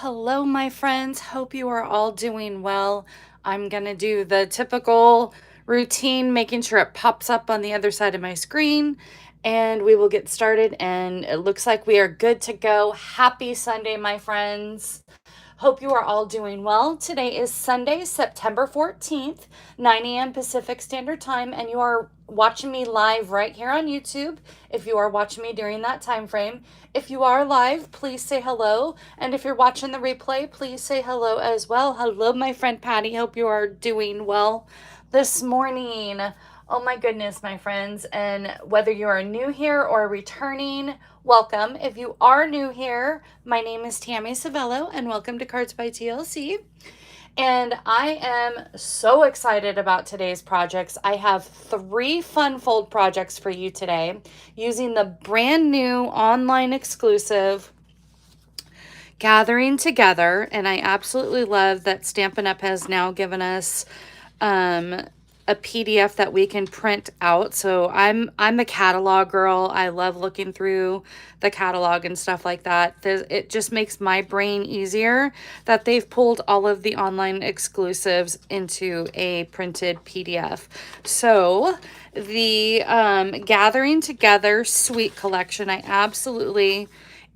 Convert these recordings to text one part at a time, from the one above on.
Hello, my friends. Hope you are all doing well. I'm going to do the typical routine, making sure it pops up on the other side of my screen, and we will get started. And it looks like we are good to go. Happy Sunday, my friends. Hope you are all doing well. Today is Sunday, September 14th, 9 a.m. Pacific Standard Time, and you are watching me live right here on YouTube if you are watching me during that time frame. If you are live, please say hello. And if you're watching the replay, please say hello as well. Hello, my friend Patty. Hope you are doing well this morning. Oh my goodness, my friends. And whether you are new here or returning, welcome. If you are new here, my name is Tammy Civello and welcome to Cards by TLC. And I am so excited about today's projects. I have 3 fun fold projects for you today using the brand new online exclusive Gathering Together. And I absolutely love that Stampin' Up! Has now given us a PDF that we can print out. So I'm a catalog girl. I love looking through the catalog and stuff like that. It just makes my brain easier that they've pulled all of the online exclusives into a printed PDF. So the Gathering Together Suite Collection, I absolutely,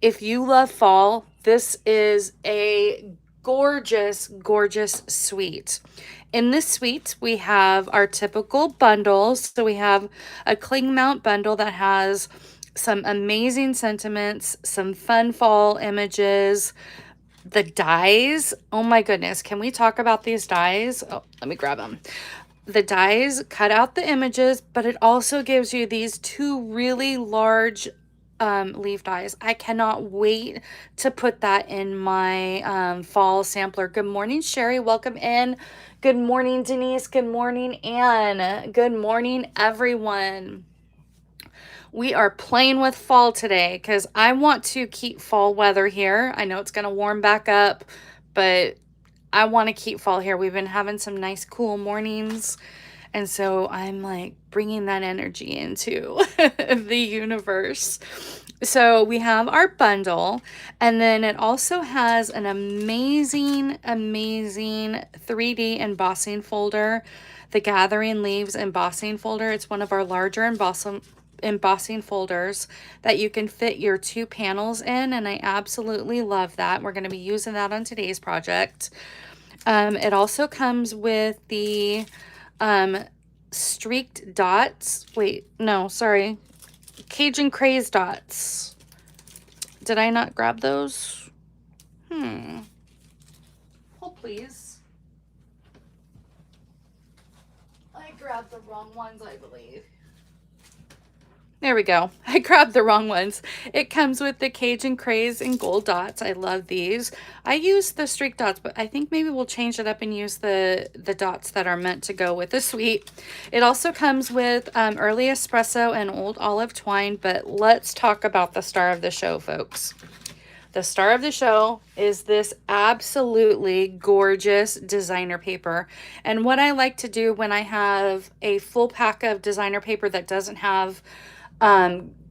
if you love fall, this is a gorgeous, gorgeous suite. In this suite, we have our typical bundles. So we have a cling mount bundle that has some amazing sentiments, some fun fall images, the dies. Oh my goodness, can we talk about these dies? Oh, let me grab them. The dies cut out the images, but it also gives you these 2 really large leaf dies. I cannot wait to put that in my fall sampler. Good morning, Sherry. Welcome in. Good morning, Denise. Good morning, Anne. Good morning, everyone. We are playing with fall today because I want to keep fall weather here. I know it's going to warm back up, but I want to keep fall here. We've been having some nice cool mornings. And so I'm like bringing that energy into the universe. So we have our bundle, and then it also has an amazing, amazing 3D embossing folder, the Gathering Leaves embossing folder. It's one of our larger embossing folders that you can fit your 2 panels in, and I absolutely love that. We're going to be using that on today's project. It also comes with the streaked dots. Wait, no, sorry. Cajun Craze dots. Did I not grab those? Hold please. I grabbed the wrong ones, I believe. There we go. I grabbed the wrong ones. It comes with the Cajun Craze and gold dots. I love these. I use the streak dots, but I think maybe we'll change it up and use the dots that are meant to go with the suite. It also comes with early espresso and old olive twine, but let's talk about the star of the show, folks. The star of the show is this absolutely gorgeous designer paper. And what I like to do when I have a full pack of designer paper that doesn't have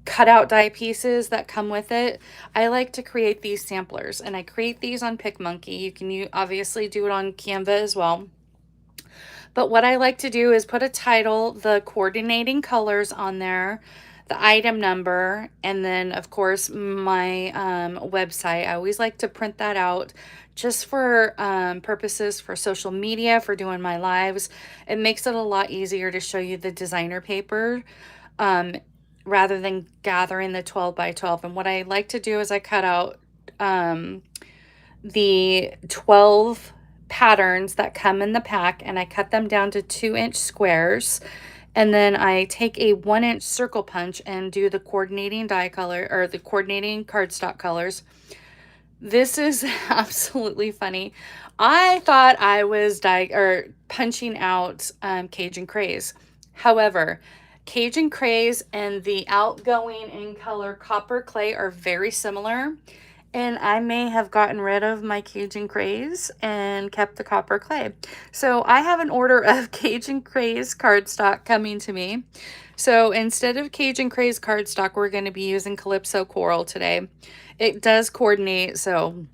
cutout die pieces that come with it, I like to create these samplers, and I create these on PicMonkey. You can obviously do it on Canva as well. But what I like to do is put a title, the coordinating colors on there, the item number, and then of course my website. I always like to print that out just for purposes for social media, for doing my lives. It makes it a lot easier to show you the designer paper rather than gathering the 12 by 12. And what I like to do is I cut out the 12 patterns that come in the pack, and I cut them down to 2-inch squares. And then I take a 1-inch circle punch and do the coordinating die color, or the coordinating cardstock colors. This is absolutely funny. I thought I was punching out Cajun Craze. However, Cajun Craze and the outgoing in color copper clay are very similar, and I may have gotten rid of my Cajun Craze and kept the copper clay. So I have an order of Cajun Craze cardstock coming to me. So instead of Cajun Craze cardstock, we're going to be using Calypso Coral today. It does coordinate, so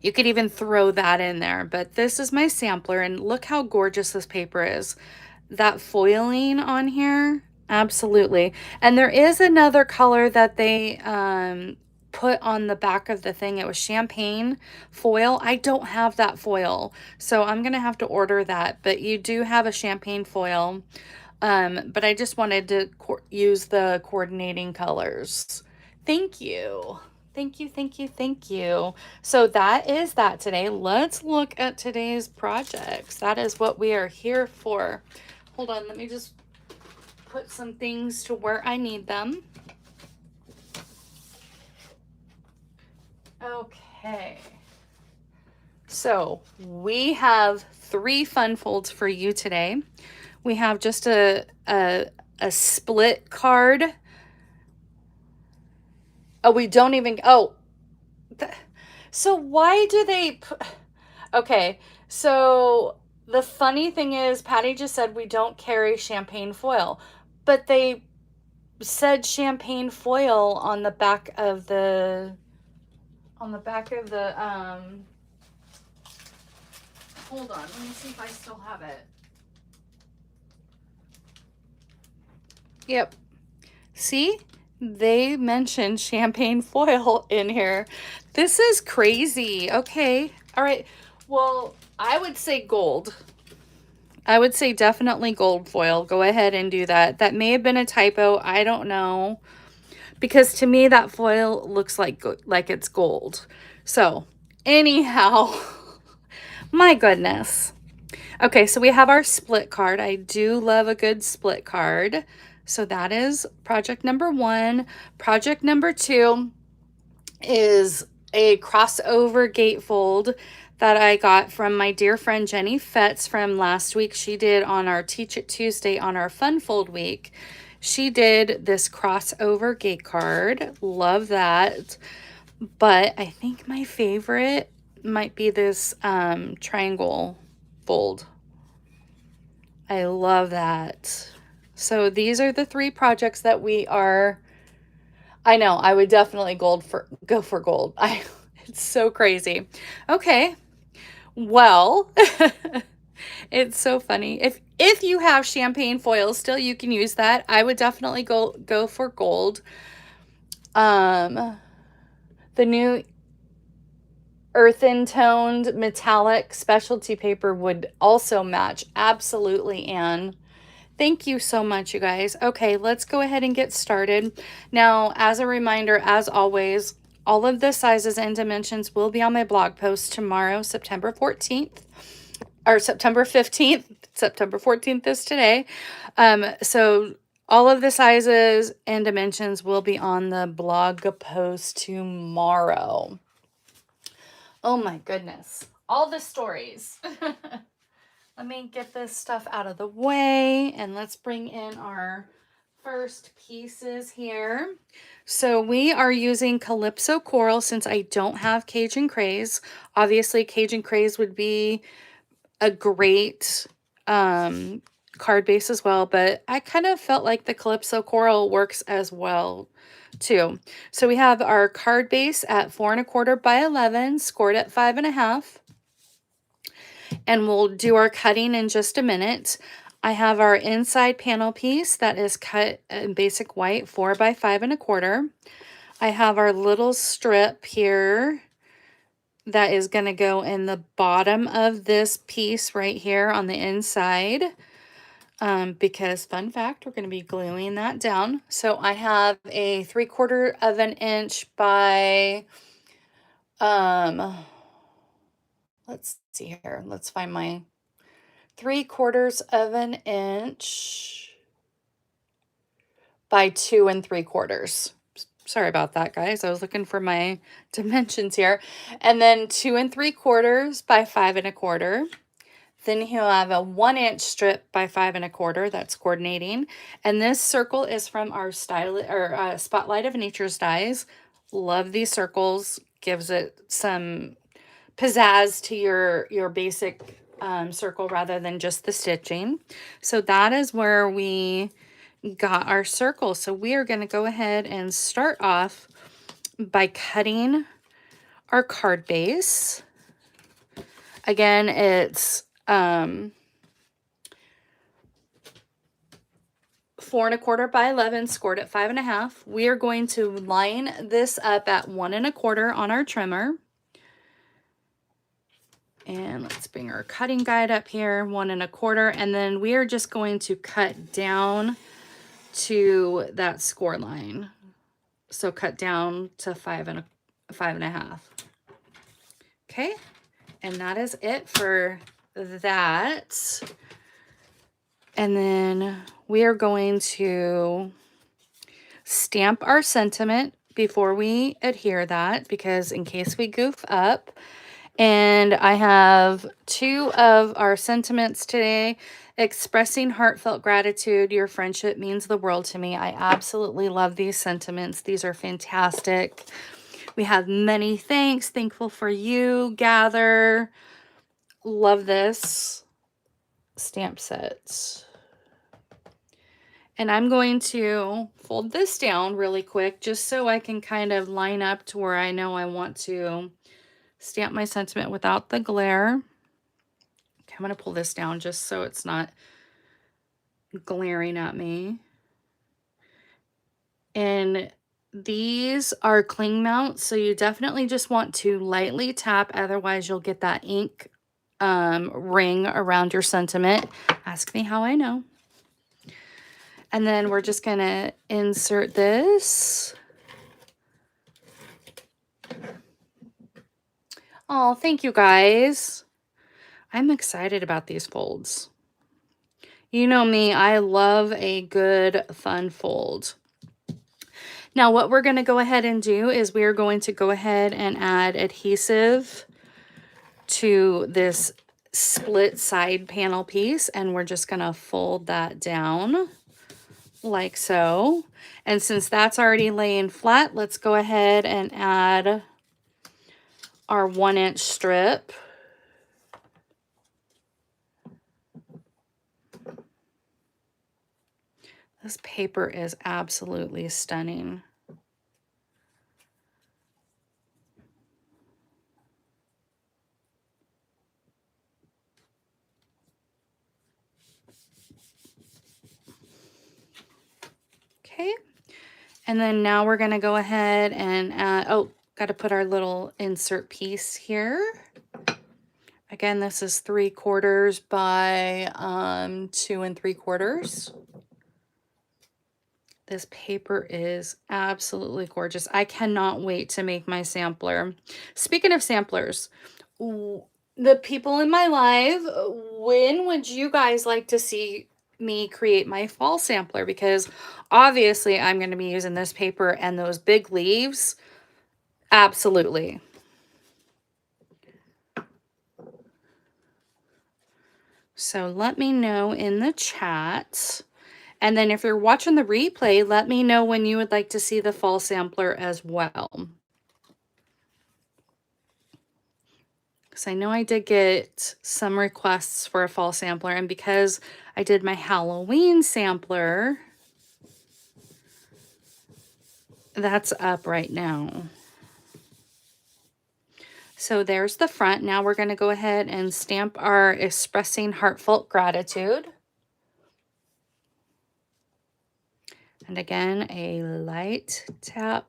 You could even throw that in there, but this is my sampler, and look how gorgeous this paper is. That foiling on here, absolutely. And there is another color that they put on the back of the thing. It was champagne foil. I don't have that foil, so I'm gonna have to order that, but you do have a champagne foil. But I just wanted to use the coordinating colors. Thank you. Thank you, thank you, thank you. So that is that today. Let's look at today's projects. That is what we are here for. Hold on, let me just put some things to where I need them. Okay. So we have 3 fun folds for you today. We have just a split card. Oh, we don't even, oh. So why do they put, okay, so the funny thing is, Patty just said we don't carry champagne foil, but they said champagne foil on the back of the, hold on, let me see if I still have it. Yep. See? They mentioned champagne foil in here. This is crazy. Okay. All right. Well, I would say gold. I would say definitely gold foil. Go ahead and do that. That may have been a typo. I don't know. Because to me, that foil looks like it's gold. So, anyhow, my goodness. Okay, so we have our split card. I do love a good split card. So that is project number 1. Project number 2 is a crossover gatefold that I got from my dear friend Jenny Fetz from last week. She did on our Teach It Tuesday on our Fun Fold week. She did this crossover gate card. Love that. But I think my favorite might be this triangle fold. I love that. So these are the 3 projects that we are, I know, I would definitely go for gold. It's so crazy. Okay. Well, it's so funny. If you have champagne foil still, you can use that. I would definitely go for gold. The new earthen toned metallic specialty paper would also match. Absolutely, Anne. Thank you so much, you guys. Okay, let's go ahead and get started. Now, as a reminder, as always, all of the sizes and dimensions will be on my blog post tomorrow, September 14th, or September 15th. September 14th is today. So all of the sizes and dimensions will be on the blog post tomorrow. Oh my goodness. All the stories. Let me get this stuff out of the way, and let's bring in our first pieces here. So we are using Calypso Coral since I don't have Cajun Craze. Obviously, Cajun Craze would be a great card base as well, but I kind of felt like the Calypso Coral works as well too. So we have our card base at 4 1/4 by 11, scored at 5 1/2. And we'll do our cutting in just a minute. I have our inside panel piece that is cut in basic white, 4 by 5 1/4. I have our little strip here that is going to go in the bottom of this piece right here on the inside. Because fun fact, we're going to be gluing that down. So I have a 3/4 of an inch by, let's see here. Let's find my 3/4 of an inch by 2 3/4. Sorry about that, guys. I was looking for my dimensions here. And then 2 3/4 by 5 1/4. Then he'll have a 1 inch strip by 5 1/4. That's coordinating. And this circle is from our Spotlight of Nature's dies. Love these circles. Gives it some pizzazz to your basic circle rather than just the stitching. So that is where we got our circle. So we are going to go ahead and start off by cutting our card base. Again, it's 4¼ by 11, scored at 5½. We are going to line this up at 1¼ on our trimmer. And let's bring our cutting guide up here, 1¼ and then we are just going to cut down to that score line. So cut down to 5½ Okay, and that is it for that. And then we are going to stamp our sentiment before we adhere that, because in case we goof up. And I have 2 of our sentiments today. Expressing heartfelt gratitude. Your friendship means the world to me. I absolutely love these sentiments. These are fantastic. We have many thanks. Thankful for you. Gather. Love this stamp set. And I'm going to fold this down really quick just so I can kind of line up to where I know I want to stamp my sentiment without the glare. Okay, I'm going to pull this down just so it's not glaring at me. And these are cling mounts, so you definitely just want to lightly tap, otherwise you'll get that ink ring around your sentiment. Ask me how I know. And then we're just going to insert this. Oh, thank you guys. I'm excited about these folds. You know me, I love a good fun fold. Now what we're going to go ahead and do is we're going to go ahead and add adhesive to this split side panel piece, and we're just going to fold that down like so. And since that's already laying flat, let's go ahead and add our 1-inch strip. This paper is absolutely stunning. Okay, and then now we're going to go ahead and add, oh, got to put our little insert piece here. Again, this is 3/4 by 2 3/4. This paper is absolutely gorgeous. I cannot wait to make my sampler. Speaking of samplers, the people in my live, when would you guys like to see me create my fall sampler? Because obviously I'm going to be using this paper and those big leaves. Absolutely. So let me know in the chat. And then if you're watching the replay, let me know when you would like to see the fall sampler as well. Because I know I did get some requests for a fall sampler, and because I did my Halloween sampler, that's up right now. So there's the front. Now we're going to go ahead and stamp our expressing heartfelt gratitude. And again, a light tap.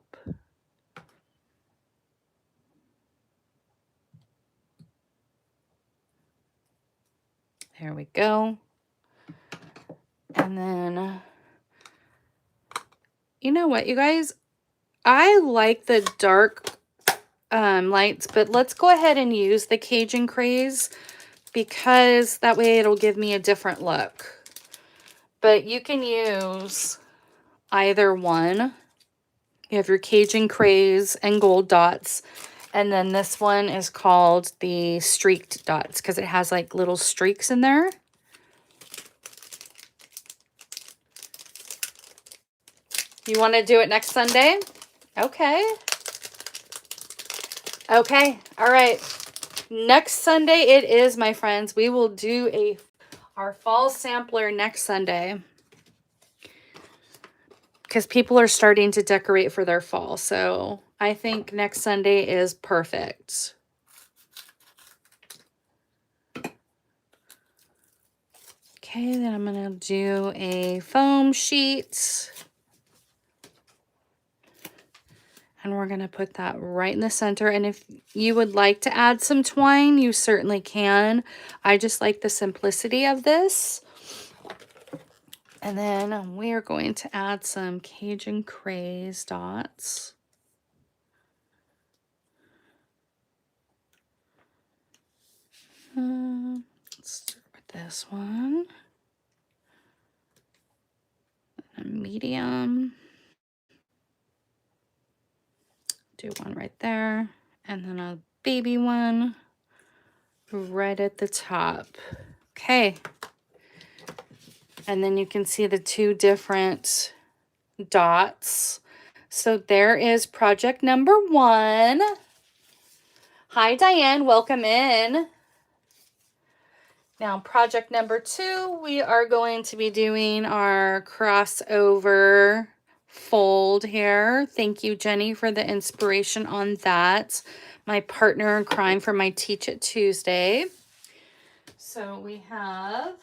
There we go. And then, you know what, you guys? I like the dark lights, but let's go ahead and use the Cajun Craze, because that way it'll give me a different look. But you can use either one. You have your Cajun Craze and gold dots, and then this one is called the streaked dots because it has like little streaks in there. You want to do it next Sunday? Okay. Okay. All right. Next Sunday it is, my friends. We will do our fall sampler next Sunday. because people are starting to decorate for their fall. So I think next Sunday is perfect. Okay, then I'm going to do a foam sheet. And we're going to put that right in the center. And if you would like to add some twine, you certainly can. I just like the simplicity of this. And then we are going to add some Cajun Craze dots. Let's start with this one. A medium. Do one right there. And then a baby one right at the top. Okay. And then you can see the two different dots. So there is project number 1. Hi, Diane. Welcome in. Now, project number 2, we are going to be doing our crossover fold here. Thank you, Jenny, for the inspiration on that. My partner in crime for my Teach It Tuesday. So we have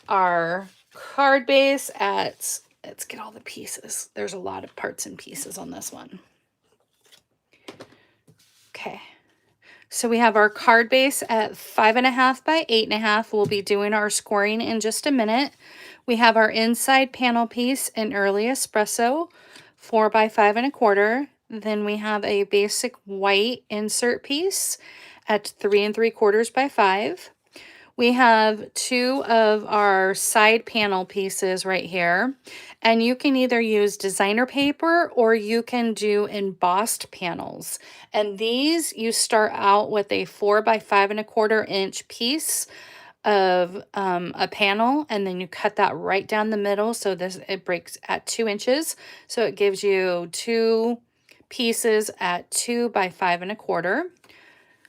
our card base at, let's get all the pieces. There's a lot of parts and pieces on this one. Okay. So we have our card base at 5.5 by 8.5. We'll be doing our scoring in just a minute. We have our inside panel piece in Early Espresso, 4 by 5.25. Then we have a basic white insert piece at 3 3/4 by 5. We have 2 of our side panel pieces right here, and you can either use designer paper or you can do embossed panels. And these, you start out with a 4 by 5.25-inch piece of a panel, and then you cut that right down the middle. So it breaks at 2 inches. So it gives you 2 pieces at 2 by 5.25.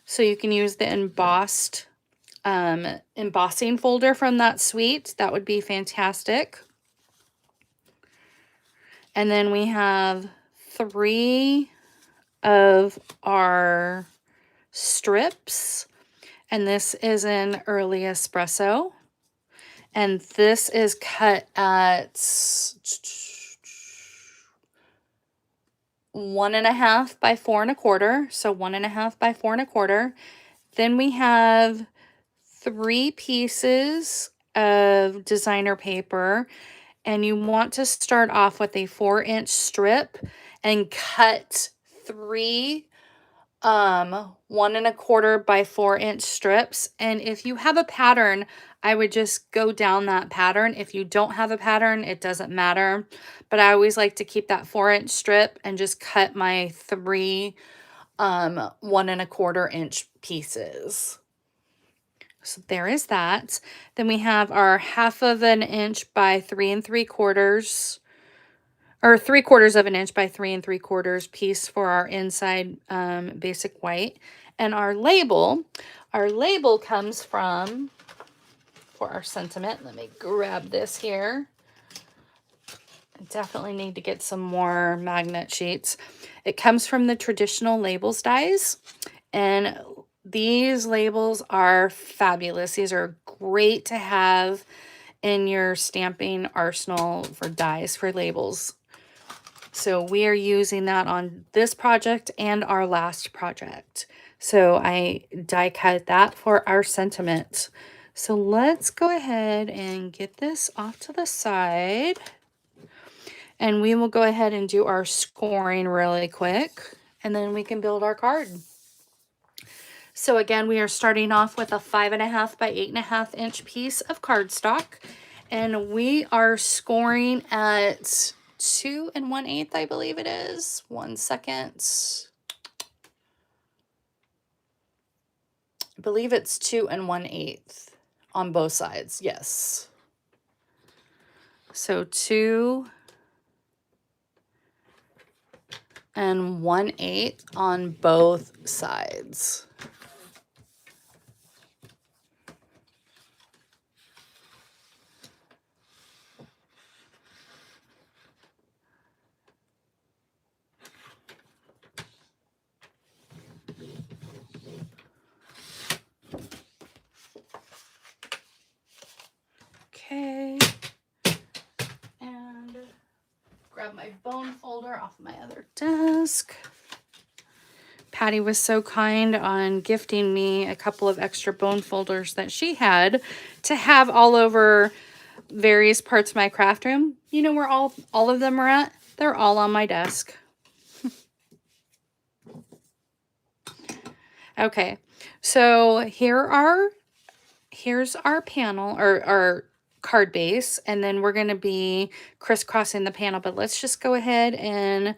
So you can use the embossing folder from that suite. That would be fantastic. And then we have 3 of our strips, and this is in Early Espresso, and this is cut at 1.5 by 4.25, so 1.5 by 4.25. Then we have 3 pieces of designer paper, and you want to start off with a 4-inch strip and cut 3 1.25 by 4-inch strips. And if you have a pattern, I would just go down that pattern. If you don't have a pattern, it doesn't matter, but I always like to keep that 4-inch strip and just cut my 3 1.25-inch pieces. So there is that. Then we have our 1/2 inch by 3 3/4, or 3/4 inch by 3 3/4 piece for our inside basic white. And our label comes from, for our sentiment, let me grab this here. I definitely need to get some more magnet sheets. It comes from the Traditional Labels dies, and these labels are fabulous. These are great to have in your stamping arsenal for dies for labels. So we are using that on this project and our last project. So I die cut that for our sentiment. So let's go ahead and get this off to the side. And we will go ahead and do our scoring really quick, and then we can build our card. So again, we are starting off with a 5.5 by 8.5-inch piece of cardstock, and we are scoring at 2 1/8, I believe it is. 1 second. I believe it's 2 1/8 on both sides. Yes. So 2 1/8 on both sides. my bone folder off my other desk. Patty was so kind on gifting me a couple of extra bone folders that she had to have all over various parts of my craft room. You know where all of them are at? They're all on my desk. Okay, so here's our panel, or our card base, and then we're going to be crisscrossing the panel, but let's just go ahead and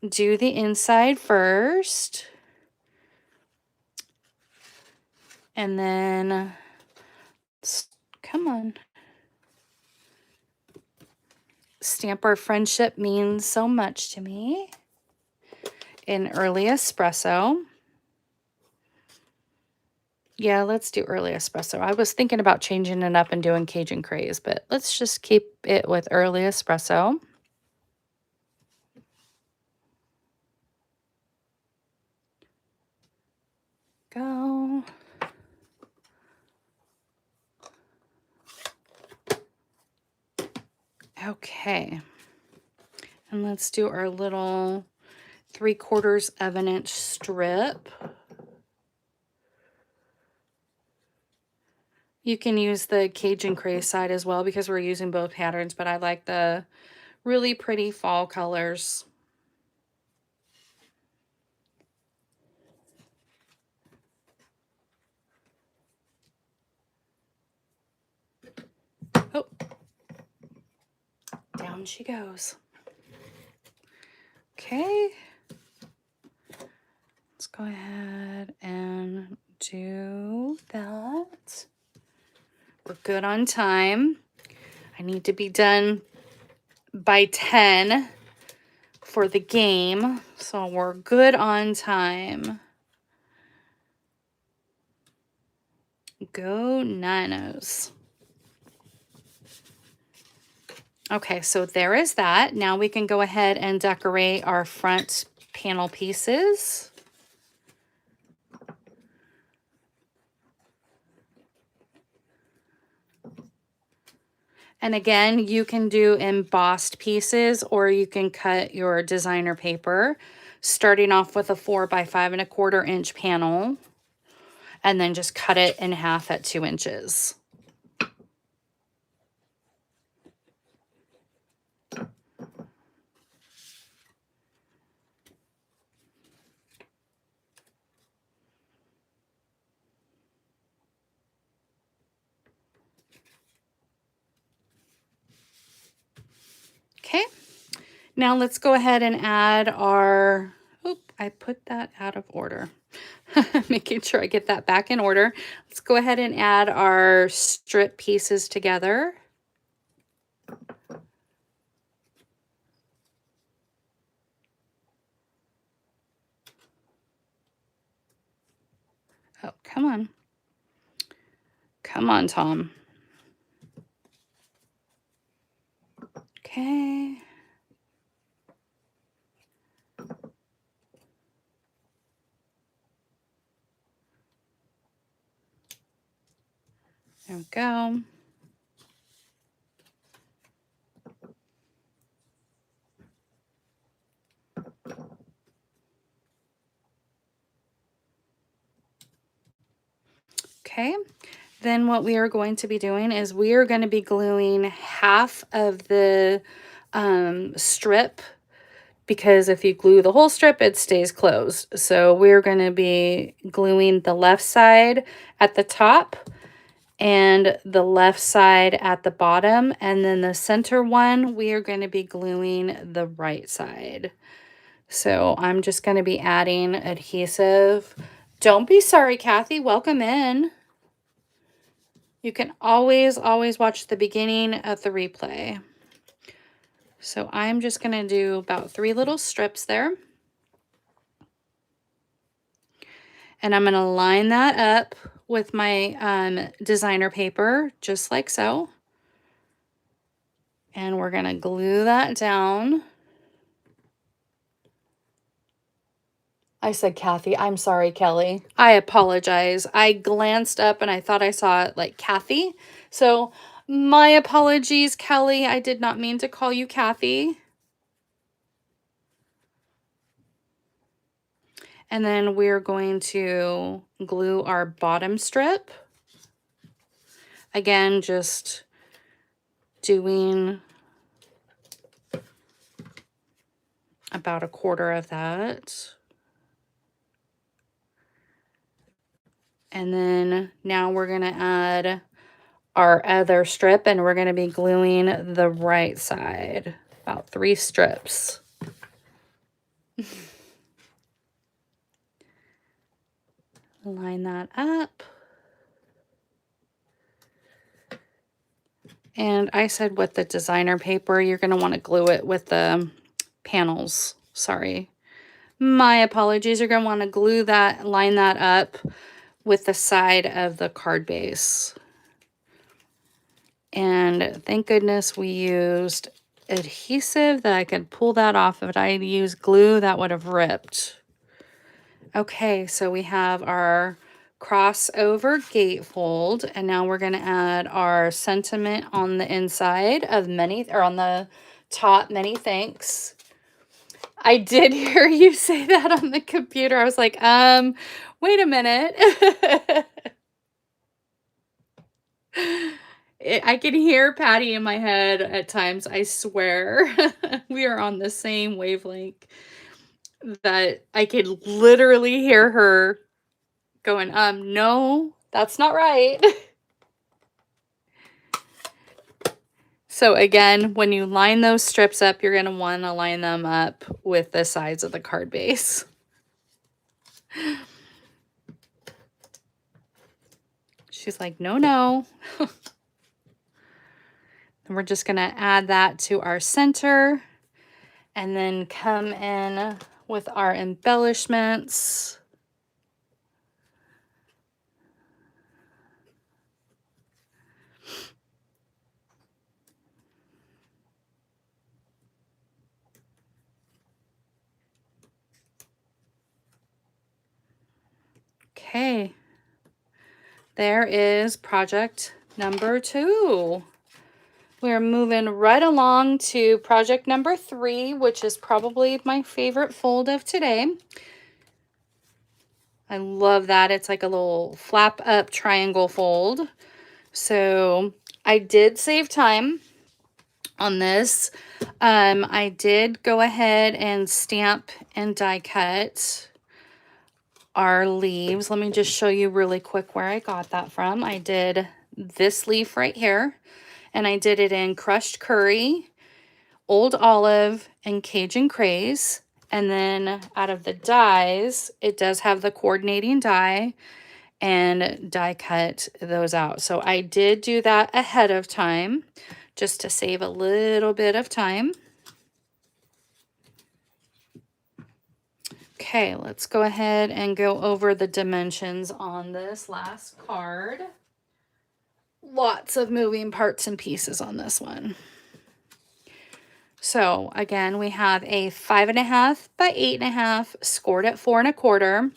do the inside first. And then, come on. Stamp Our Friendship Means So Much to Me in Early Espresso. Yeah, let's do Early Espresso. I was thinking about changing it up and doing Cajun Craze, but let's just keep it with Early Espresso. Go. Okay. And let's do our little 3/4 of an inch strip. You can use the Cajun Craze side as well because we're using both patterns, but I like the really pretty fall colors. Oh, down she goes. Okay. Let's go ahead and do that. We're good on time. I need to be done by 10 for the game, so we're good on time. Go Ninos. Okay, so there is that. Now we can go ahead and decorate our front panel pieces. And again, you can do embossed pieces or you can cut your designer paper, starting off with a 4 by 5 1/4 inch panel, and then just cut it in half at 2 inches. Okay, now let's go ahead and add our, I put that out of order. Making sure I get that back in order. Let's go ahead and add our strip pieces together. Oh, come on. Come on, Tom. Okay. There we go. Okay, then what we are going to be doing is we are going to be gluing half of the strip, because if you glue the whole strip, it stays closed. So we're going to be gluing the left side at the top and the left side at the bottom, and then the center one, we are going to be gluing the right side. So I'm just going to be adding adhesive. Don't be sorry, Kathy. Welcome in. You can always watch the beginning of the replay. So I'm just going to do about 3 little strips there. And I'm going to line that up with my designer paper, just like so. And we're going to glue that down. I said Kathy. I'm sorry, Kelly. I apologize. I glanced up and I thought I saw it like Kathy. So my apologies, Kelly. I did not mean to call you Kathy. And then we're going to glue our bottom strip. Again, just doing about 1/4 of that. And then now we're going to add our other strip, and we're going to be gluing the right side, about 3 strips. Line that up. And I said with the designer paper, you're going to want to glue it with the panels. Sorry. My apologies. You're going to want to glue that, line that up with the side of the card base. And thank goodness we used adhesive that I could pull that off. If I had used glue, that would have ripped. Okay, so we have our crossover gatefold, and now we're going to add our sentiment on the inside of many, or on the top, many thanks. I did hear you say that on the computer. I was like, wait a minute. I can hear Patty in my head at times, I swear. We are on the same wavelength, that I could literally hear her going, no, that's not right. So again, when you line those strips up, you're going to want to line them up with the sides of the card base. She's like, no, no. And we're just going to add that to our center and then come in with our embellishments. Okay, there is project number 2. We're moving right along to project number 3, which is probably my favorite fold of today. I love that. It's like a little flap up triangle fold. So I did save time on this. I did go ahead and stamp and die cut our leaves. Let me just show you really quick where I got that from. I did this leaf right here, and I did it in crushed curry, old olive, and Cajun craze. And then out of the dies, it does have the coordinating die, and die cut those out. So I did do that ahead of time just to save a little bit of time. Okay, let's go ahead and go over the dimensions on this last card. Lots of moving parts and pieces on this one. So again, we have a 5.5 by 8.5 scored at 4 1/4.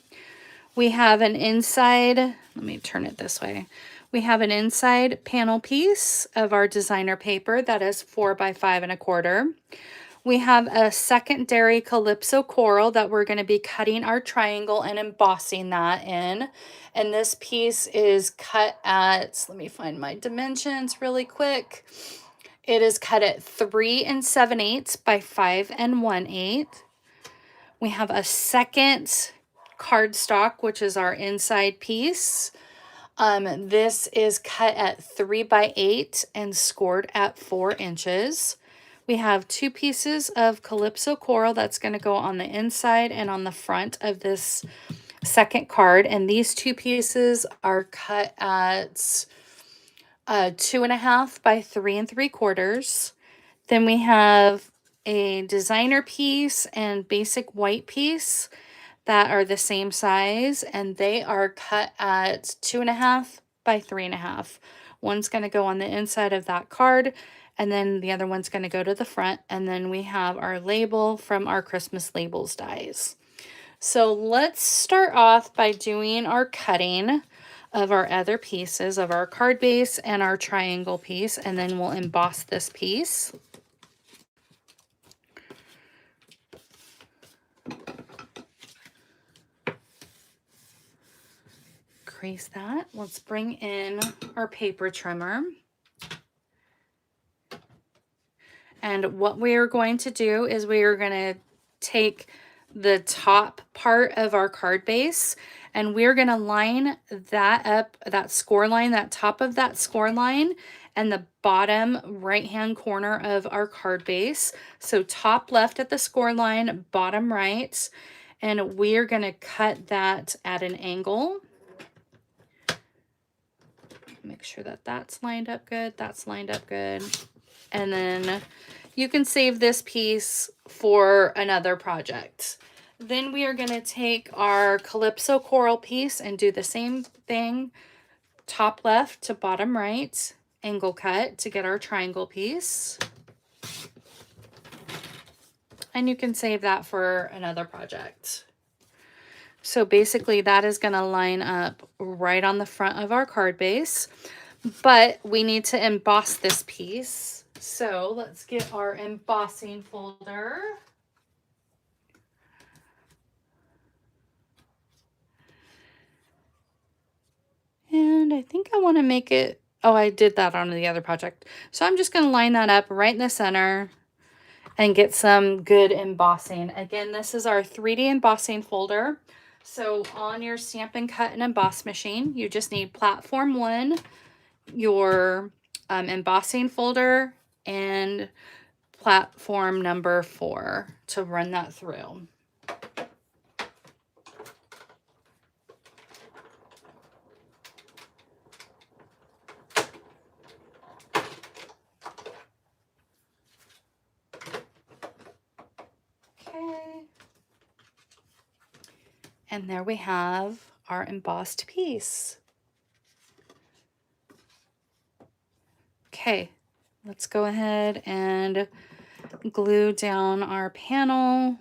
We have an inside, let me turn it this way. We have an inside panel piece of our designer paper that is 4 by 5 1/4. We have a secondary Calypso coral that we're going to be cutting our triangle and embossing that in. And this piece is cut at, let me find my dimensions really quick. It is cut at 3 7/8 by 5 1/8. We have a second cardstock, which is our inside piece. This is cut at 3 by 8 and scored at 4 inches. We have 2 pieces of Calypso coral that's going to go on the inside and on the front of this second card. And these 2 pieces are cut at 2.5 by 3 3/4. Then we have a designer piece and basic white piece that are the same size, and they are cut at 2.5 by 3.5. One's going to go on the inside of that card, and then the other one's going to go to the front. And then we have our label from our Christmas labels dies. So let's start off by doing our cutting of our other pieces of our card base and our triangle piece, and then we'll emboss this piece. crease that. Let's bring in our paper trimmer. And what we are going to do is we are going to take the top part of our card base and we're going to line that up, that score line, that top of that score line and the bottom right hand corner of our card base. So top left at the score line, bottom right, and we're going to cut that at an angle. Make sure that that's lined up good, that's lined up good. And then you can save this piece for another project. Then we are going to take our Calypso coral piece and do the same thing, top left to bottom right, angle cut to get our triangle piece. And you can save that for another project. So basically that is going to line up right on the front of our card base, but we need to emboss this piece. So let's get our embossing folder. And I think I want to make it, oh, I did that on the other project. So I'm just going to line that up right in the center and get some good embossing. Again, this is our 3D embossing folder. So on your Stampin' Cut and Emboss machine, you just need platform 1, your embossing folder, and platform number 4 to run that through. Okay. And there we have our embossed piece. Okay, let's go ahead and glue down our panel.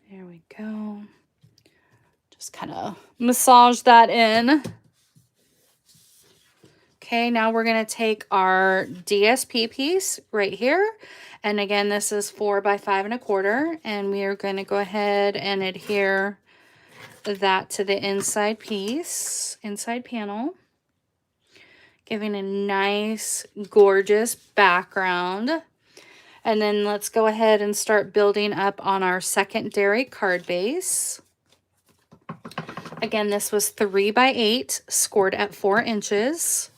There we go. Just kind of massage that in. Okay, now we're going to take our DSP piece right here. And again, this is 4 by 5 1/4. And we are going to go ahead and adhere that to the inside piece, inside panel, giving a nice, gorgeous background. And then let's go ahead and start building up on our secondary card base. Again, this was 3 by 8, scored at 4 inches.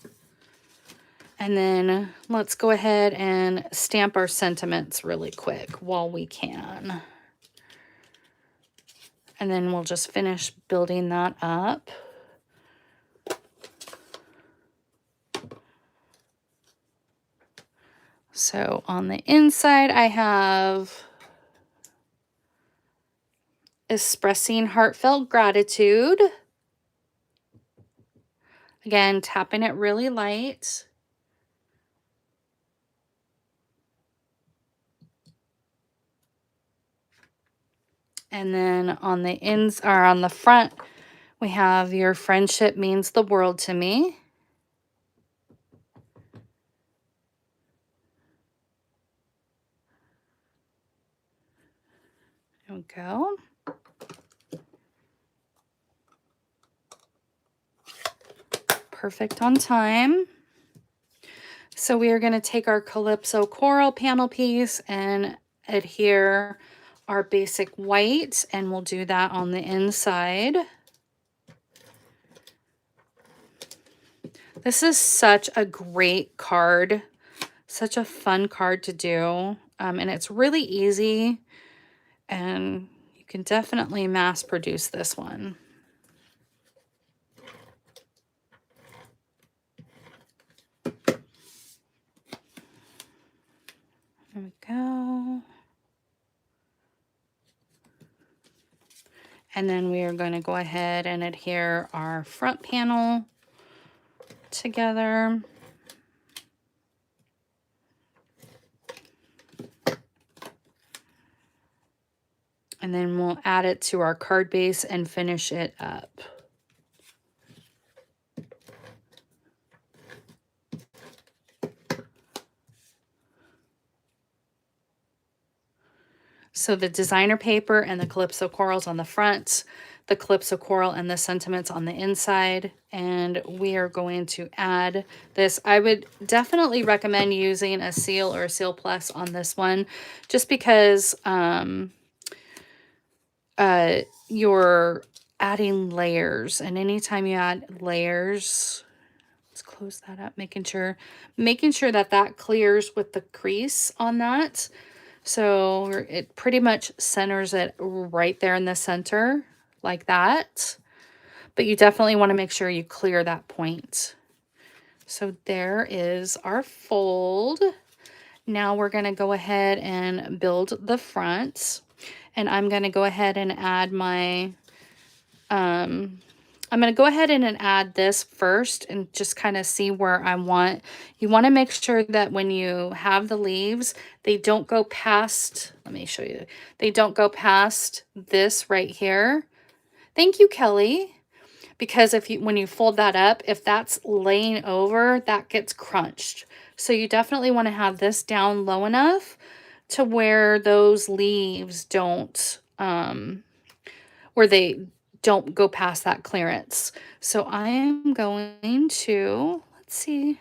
And then let's go ahead and stamp our sentiments really quick while we can. And then we'll just finish building that up. So on the inside, I have expressing heartfelt gratitude. Again, tapping it really light. And then on the on the front, we have your friendship means the world to me. There we go. Perfect on time. So we are going to take our Calypso coral panel piece and adhere our basic white, and we'll do that on the inside. This is such a great card, such a fun card to do, and it's really easy, and you can definitely mass produce this one. There we go. And then we are going to go ahead and adhere our front panel together. And then we'll add it to our card base and finish it up. So the designer paper and the Calypso corals on the front, the Calypso coral and the sentiments on the inside. And we are going to add this. I would definitely recommend using a seal or a seal plus on this one, just because you're adding layers, and anytime you add layers, let's close that up, making sure that that clears with the crease on that. So it pretty much centers it right there in the center like that. But you definitely want to make sure you clear that point. So there is our fold. Now we're going to go ahead and build the front. And I'm going to go ahead and add my, I'm going to go ahead and add this first and just kind of see where I want. You want to make sure that when you have the leaves, they don't go past, let me show you. They don't go past this right here. Thank you, Kelly. Because when you fold that up, if that's laying over, that gets crunched. So you definitely want to have this down low enough to where those leaves don't, where they don't go past that clearance. So I am going to, let's see,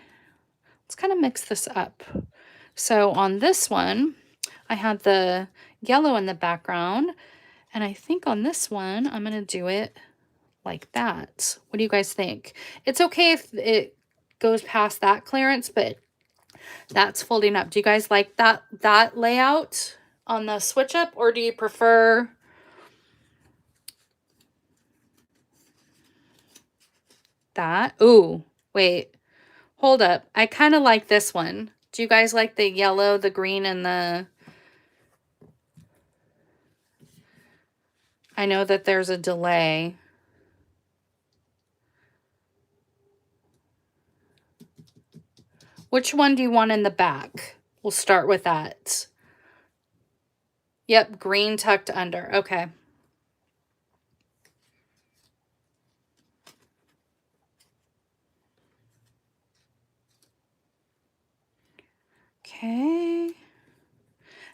let's kind of mix this up. So on this one, I have the yellow in the background, and I think on this one, I'm going to do it like that. What do you guys think? It's okay if it goes past that clearance, but that's folding up. Do you guys like that layout on the switch up, or do you prefer that? Ooh, wait, hold up. I kind of like this one. Do you guys like the yellow, the green, and the... I know that there's a delay. Which one do you want in the back? We'll start with that. Yep, green tucked under. Okay. Okay.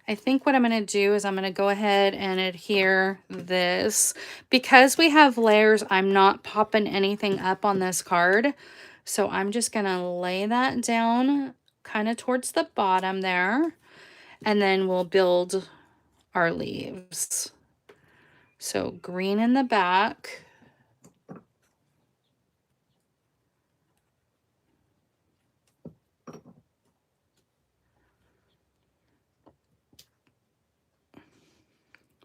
I think what I'm going to do is I'm going to go ahead and adhere this. Because we have layers, I'm not popping anything up on this card. So I'm just going to lay that down kind of towards the bottom there. And then we'll build our leaves. So green in the back.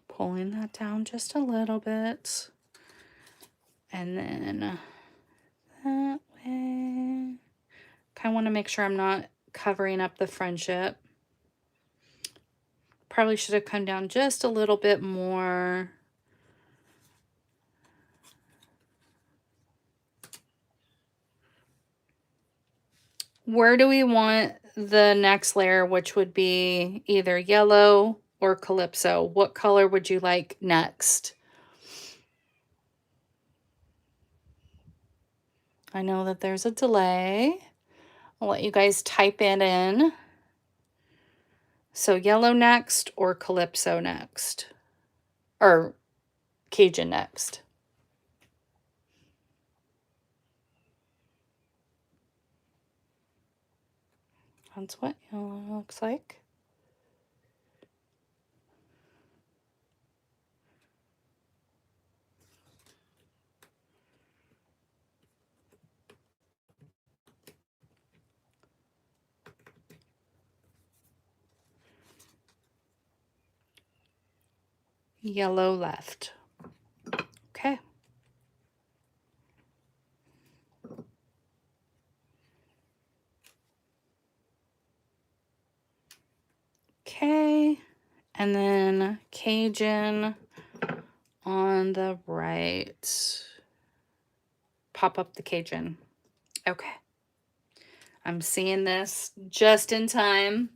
Pulling that down just a little bit. And then that way. Kind of want to make sure I'm not covering up the friendship. Probably should have come down just a little bit more. Where do we want the next layer, which would be either yellow or Calypso? What color would you like next? I know that there's a delay. I'll let you guys type it in. So yellow next or Calypso next? Or Cajun next? That's what yellow looks like. Yellow left. Okay. Okay. And then Cajun on the right. Pop up the Cajun. Okay. I'm seeing this just in time.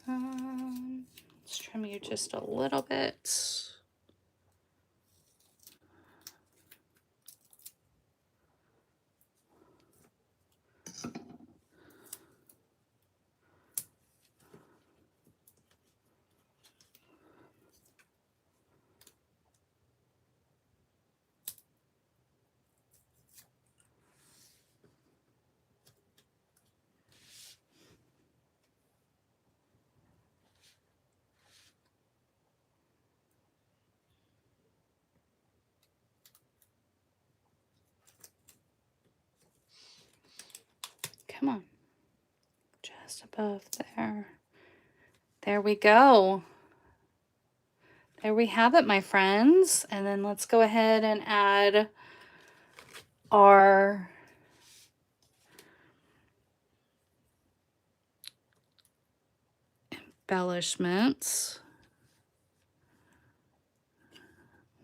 Let's trim you just a little bit. Come on. Just above there. There we go. There we have it, my friends. And then let's go ahead and add our embellishments.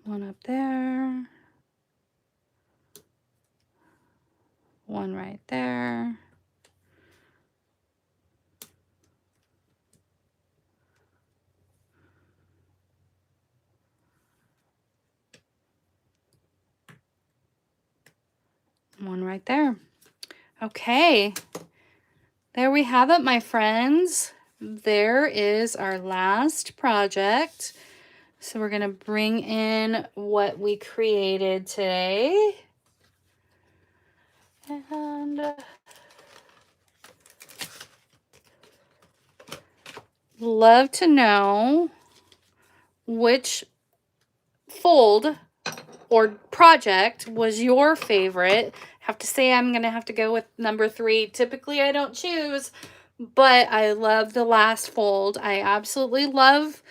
One up there. One right there. One right there. Okay. There we have it, my friends. There is our last project. So we're going to bring in what we created today. And love to know which fold or project was your favorite. Have to say I'm going to have to go with number 3. Typically I don't choose, but I love the last fold. I absolutely love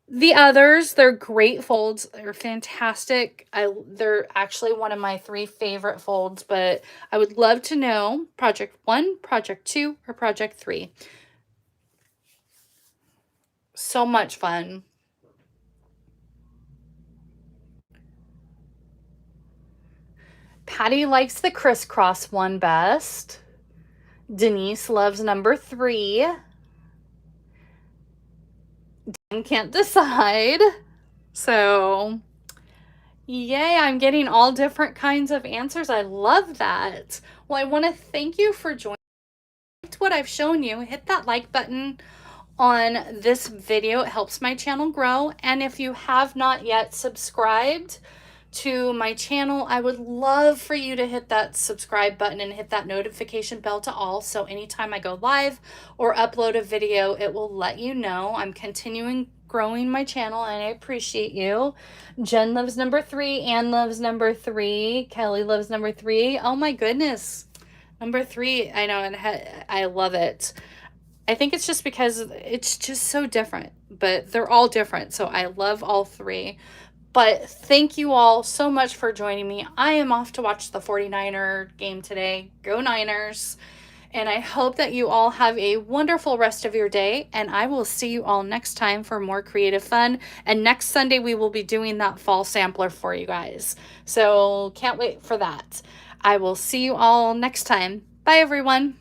the others. They're great folds. They're fantastic. They're actually one of my 3 favorite folds, but I would love to know project 1, project 2, or project 3. So much fun. Patty likes the crisscross one best. Denise loves number 3. Dan can't decide. So, yay, I'm getting all different kinds of answers. I love that. Well, I want to thank you for joining. What I've shown you, hit that like button on this video. It helps my channel grow. And if you have not yet subscribed to my channel, I would love for you to hit that subscribe button and hit that notification bell to all, so anytime I go live or upload a video, it will let you know. I'm continuing growing my channel and I appreciate you. Jen loves number 3, Ann loves number 3, Kelly loves number 3. Oh my goodness, number 3. I know, and I love it. I think it's just because it's just so different, but they're all different, so I love all 3. But thank you all so much for joining me. I am off to watch the 49er game today. Go Niners. And I hope that you all have a wonderful rest of your day. And I will see you all next time for more creative fun. And next Sunday, we will be doing that fall sampler for you guys. So can't wait for that. I will see you all next time. Bye, everyone.